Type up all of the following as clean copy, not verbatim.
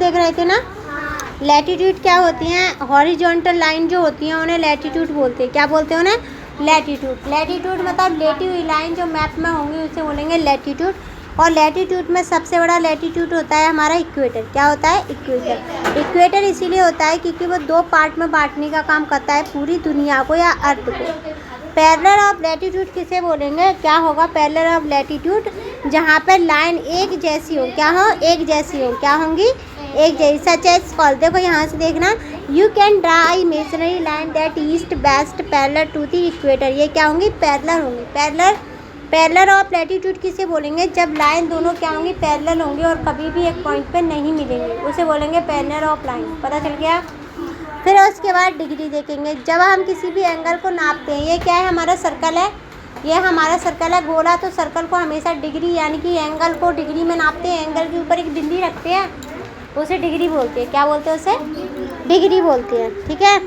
देख रहे थे ना। लैटिट्यूड क्या होती हैं, हॉरिजॉन्टल लाइन जो होती हैं उन्हें लैटिट्यूड बोलते हैं। क्या बोलते हैं उन्हें? लैटिट्यूड। लैटिट्यूड मतलब लेटी हुई लाइन जो मैप में होंगी उसे बोलेंगे लैटिट्यूड। और लैटिट्यूड में सबसे बड़ा लैटिट्यूड होता है हमारा इक्वेटर। क्या होता है? इक्वेटर। इक्वेटर इसीलिए होता है क्योंकि वो 2 पार्ट में बांटने का काम करता है पूरी दुनिया को या अर्थ को। पैरेलल ऑफ लैटिट्यूड किसे बोलेंगे? क्या होगा पैरेलल ऑफ लैटिट्यूड? जहाँ पर लाइन एक जैसी हो। क्या हो? एक जैसी हो। क्या होंगी? एक जैसी। सच एज कॉल, देखो यहाँ से देखना, you can draw imaginary line that east west parallel to the equator. ये क्या होंगी? पैरेलल होंगी। पैरेलल ऑफ लैटिट्यूड किसे बोलेंगे? जब लाइन दोनों क्या होंगी? पैरेलल होंगी और कभी भी एक पॉइंट पे नहीं मिलेंगे, उसे बोलेंगे पैरेलल ऑफ लाइन। पता चल गया? फिर उसके बाद डिग्री देखेंगे। जब हम किसी भी एंगल को नापते हैं, ये क्या है? हमारा सर्कल है, ये हमारा सर्कल है गोला, तो सर्कल को हमेशा डिग्री यानी कि एंगल को डिग्री में नापते हैं। एंगल के ऊपर एक बिंदी रखते हैं, उसे डिग्री बोलते हैं। क्या बोलते हैं उसे? डिग्री बोलते हैं। ठीक है।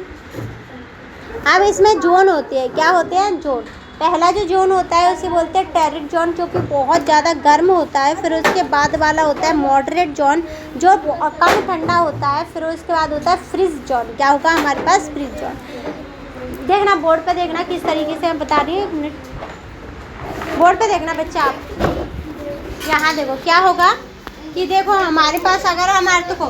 अब इसमें जोन होते हैं। क्या होते हैं? जोन। पहला जो जोन होता है उसे बोलते हैं टेरिड जोन, जो कि बहुत ज़्यादा गर्म होता है। फिर उसके बाद वाला होता है मॉडरेट जोन, जो कम ठंडा होता है। फिर उसके बाद होता है फ्रीज जोन। क्या होगा हमारे पास? Freeze zone. देखना बोर्ड पे, देखना किस तरीके से मैं बता रही हूँ। 1 मिनट बोर्ड पे देखना बच्चा आप। यहाँ देखो क्या होगा कि देखो हमारे पास अगर हम अर्थ को,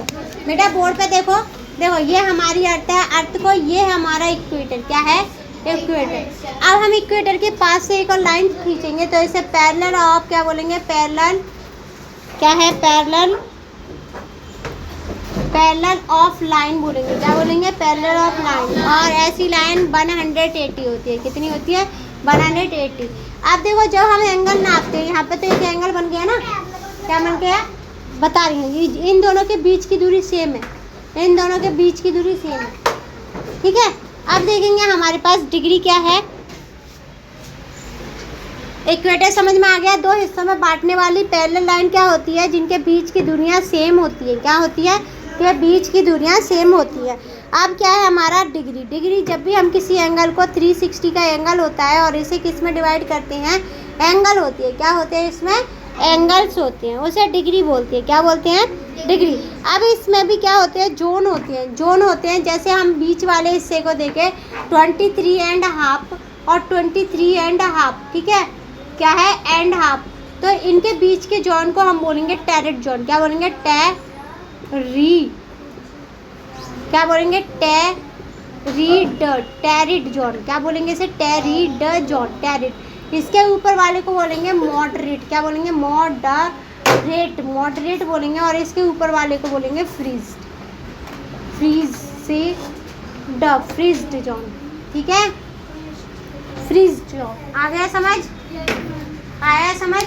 बेटा बोर्ड पे देखो, देखो ये हमारी अर्थ है, अर्थ को, ये हमारा इक्वेटर। क्या है? इक्वेटर। अब हम इक्वेटर के पास से एक और लाइन खींचेंगे तो इसे पैरेलल ऑफ क्या बोलेंगे? पैरेलल क्या है? पैरेलल ऑफ लाइन बोलेंगे। क्या बोलेंगे? Parallel of line. और ऐसी लाइन 180 होती है। कितनी होती है? 180। अब देखो जब हम एंगल नापते हैं, यहाँ पे तो एक एंगल बन गया ना। क्या बन गया? बता रही हूँ। इन दोनों के बीच की दूरी सेम है, इन दोनों के बीच की दूरी सेम है। ठीक है। अब देखेंगे हमारे पास डिग्री क्या है। इक्वेटर समझ में आ गया। 2 हिस्सों में बांटने वाली पैरेलल लाइन क्या होती है? जिनके बीच की दूरियां सेम होती है। क्या होती है? कि बीच की दूरियां सेम होती है। अब क्या है हमारा? डिग्री। डिग्री जब भी हम किसी एंगल को 360 का एंगल होता है और इसे किस में डिवाइड करते हैं? एंगल होती है। क्या होते हैं? इसमें एंगल्स होते हैं, उसे डिग्री बोलते हैं। क्या बोलते हैं? डिग्री। अब इसमें भी क्या होते हैं? जोन होते हैं। जोन होते हैं, जैसे हम बीच वाले हिस्से को देखें 23.5 और 23.5। ठीक है। क्या है? And half. तो इनके बीच के जोन को हम बोलेंगे टेरिड जोन। क्या बोलेंगे? क्या बोलेंगे? टेरिड जोन। क्या बोलेंगे इसे? टेरिड जोन। टेरिड। इसके ऊपर वाले को बोलेंगे मॉडरेट। क्या बोलेंगे? मॉडरेट बोलेंगे। और इसके ऊपर वाले को बोलेंगे फ्रीज्ड जोन। ठीक है। Freezed zone. आ गया समझ? आया समझ?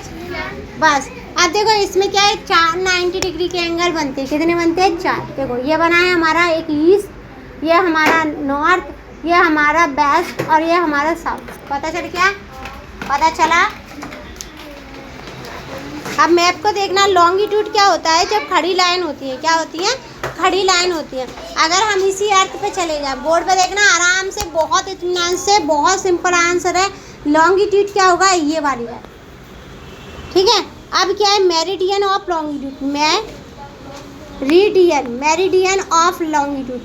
बस। अब देखो इसमें क्या है? 4 90 डिग्री के एंगल बनते हैं। कितने बनते हैं? 4। देखो ये बना है हमारा एक ईस्ट, ये हमारा नॉर्थ, ये हमारा वेस्ट और ये हमारा साउथ। पता चल गया? पता चला? अब मैप को देखना। लॉन्गिट्यूड क्या होता है? जब खड़ी लाइन होती है। क्या होती है? खड़ी लाइन होती है। अगर हम इसी अर्थ पे चले जाए, बोर्ड पे देखना आराम से, बहुत इत्मीनान से, बहुत सिंपल आंसर है। लॉन्गिट्यूड क्या होगा? ये वाली लाइन। ठीक है। अब क्या है? Meridian of longitude. Meridian of longitude.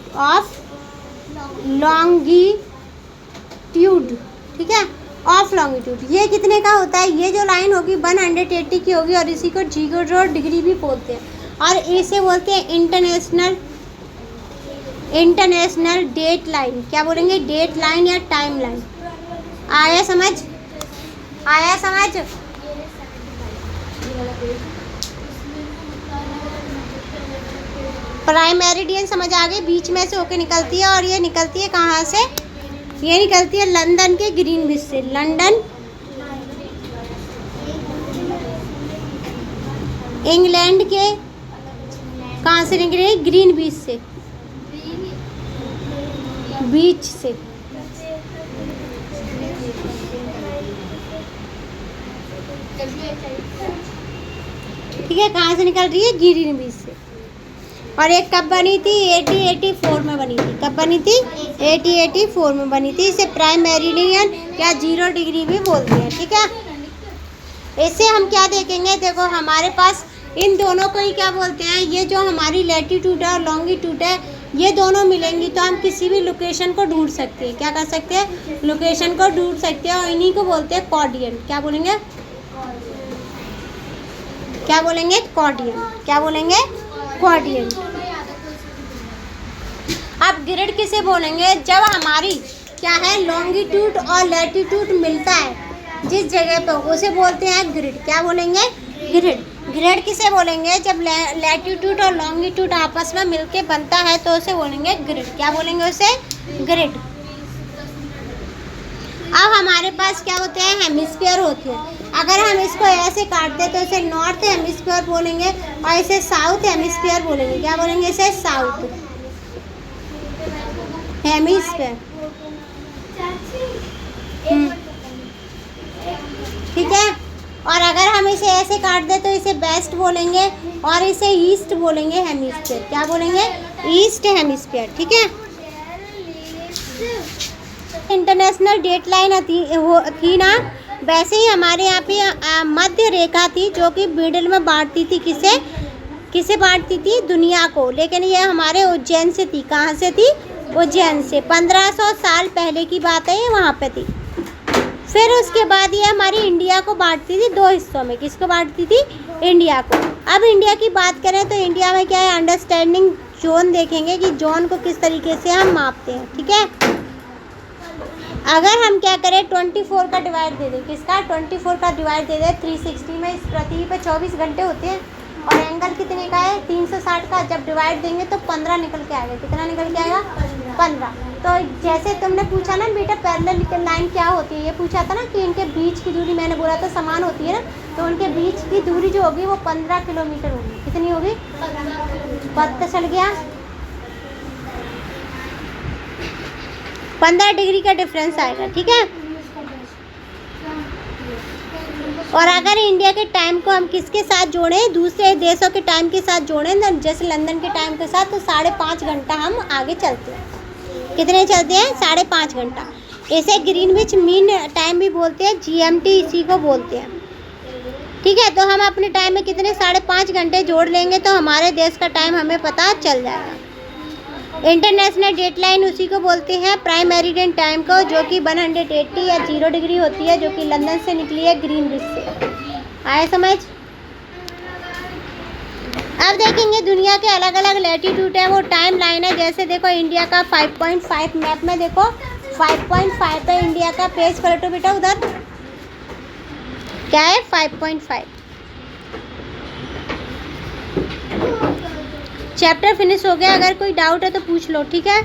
ठीक है। ऑफ लॉन्गिट्यूड ये कितने का होता है? ये जो लाइन होगी 180 की होगी और इसी को 0 डिग्री भी बोलते हैं। और इसे बोलते हैं इंटरनेशनल डेट लाइन। क्या बोलेंगे? डेट लाइन या टाइम लाइन। आया समझ? आया समझ? प्राइम मेरिडियन समझ आ गई? बीच में से होके निकलती है और ये निकलती है कहाँ से? ये निकलती है लंदन के ग्रीनविच से। लंदन इंग्लैंड के कहाँ से निकली? ग्रीनविच से, बीच से। ठीक है। कहाँ से निकल रही है? ग्रीनविच से। और एक कब बनी थी? 1884 में बनी थी। कब बनी थी? 1884 में बनी थी। इसे प्राइम मेरिडियन या 0 डिग्री भी बोलते हैं। ठीक है। इससे हम क्या देखेंगे? देखो हमारे पास इन दोनों को ही क्या बोलते हैं, ये जो हमारी लैटीट्यूड है और लॉन्गिट्यूड है, ये दोनों मिलेंगी तो हम किसी भी लोकेशन को ढूंढ सकते हैं। क्या कर सकते हैं, लोकेशन को ढूंढ सकते हैं, और इन्हीं को बोलते हैं कोऑर्डिनेट। क्या बोलेंगे, क्या बोलेंगे, कोऑर्डिनेट। क्या बोलेंगे, कोऑर्डिनेट। अब ग्रिड किसे बोलेंगे, जब हमारी क्या है लॉन्गिट्यूड और लैटीट्यूड मिलता है जिस जगह पे, उसे बोलते हैं ग्रिड। क्या बोलेंगे, ग्रिड। ग्रिड किसे बोलेंगे, जब लैटीट्यूड और लॉन्गिट्यूड आपस में मिलके बनता है तो उसे बोलेंगे ग्रिड। क्या बोलेंगे, उसे ग्रिड। अब हमारे पास क्या होते हैं, हेमिस्फीयर होते हैं। अगर हम इसको ऐसे काटते हैं तो इसे नॉर्थ हेमिस्फीयर बोलेंगे और इसे साउथ हेमिस्फीयर बोलेंगे। क्या बोलेंगे, इसे साउथ हेमिस्फीयर। ठीक है। और अगर हम इसे ऐसे काट दें तो इसे वेस्ट बोलेंगे और इसे ईस्ट बोलेंगे हेमिस्फीयर। क्या बोलेंगे, ईस्ट हेमिस्फीयर। ठीक है। इंटरनेशनल डेडलाइन थी ना, वैसे ही हमारे यहाँ पे मध्य रेखा थी जो कि मिडिल में बांटती थी, किसे बांटती थी, दुनिया को। लेकिन ये हमारे उज्जैन से थी। कहाँ से थी, उज्जैन से। 1500 साल पहले की बात है, ये वहाँ पे थी। फिर उसके बाद ये हमारी इंडिया को बांटती थी 2 हिस्सों में। किसको बांटती थी, इंडिया को। अब इंडिया की बात करें तो इंडिया में क्या है, अंडरस्टैंडिंग जोन देखेंगे कि जोन को किस तरीके से हम मापते हैं। ठीक है। अगर हम क्या करें, 24 का डिवाइड दे दें, किसका, 24 का डिवाइड दे दें 360 में। इस पृथ्वी पे 24 घंटे होते हैं और एंगल कितने का है, 360 का। जब डिवाइड देंगे तो 15 निकल के आएगा। कितना निकल के आएगा, 15। तो जैसे तुमने पूछा ना बेटा पैरेलल लाइन क्या होती है, ये पूछा था ना कि इनके बीच की दूरी, मैंने बोला था समान होती है ना, तो उनके बीच की दूरी जो होगी वो 15 किलोमीटर होगी। कितनी होगी, पता चल गया, 15 डिग्री का डिफरेंस आएगा। ठीक है। और अगर इंडिया के टाइम को हम किसके साथ जोड़ें, दूसरे देशों के टाइम के साथ जोड़ें, जैसे लंदन के टाइम के साथ, तो 5.5 घंटा हम आगे चलते हैं। कितने चलते हैं, 5.5 घंटा। इसे ग्रीनविच मीन टाइम भी बोलते हैं, GMT इसी को बोलते हैं। ठीक है। तो हम अपने टाइम में कितने 5.5 घंटे जोड़ लेंगे तो हमारे देश का टाइम हमें पता चल जाएगा। इंटरनेशनल डेडलाइन उसी को बोलते हैं, प्राइम मेरिडियन टाइम को, जो कि 180 या 0 डिग्री होती है, जो कि लंदन से निकली है, ग्रीनविच से। आए समझ। अब देखेंगे दुनिया के अलग अलग लैटीट्यूड है, वो टाइम लाइन है। जैसे देखो इंडिया का 5.5 मैप में देखो 5.5 है इंडिया का। पेज पलटो बेटा, उधर क्या है, 5.5। चैप्टर फिनिश हो गया। अगर कोई डाउट है तो पूछ लो। ठीक है।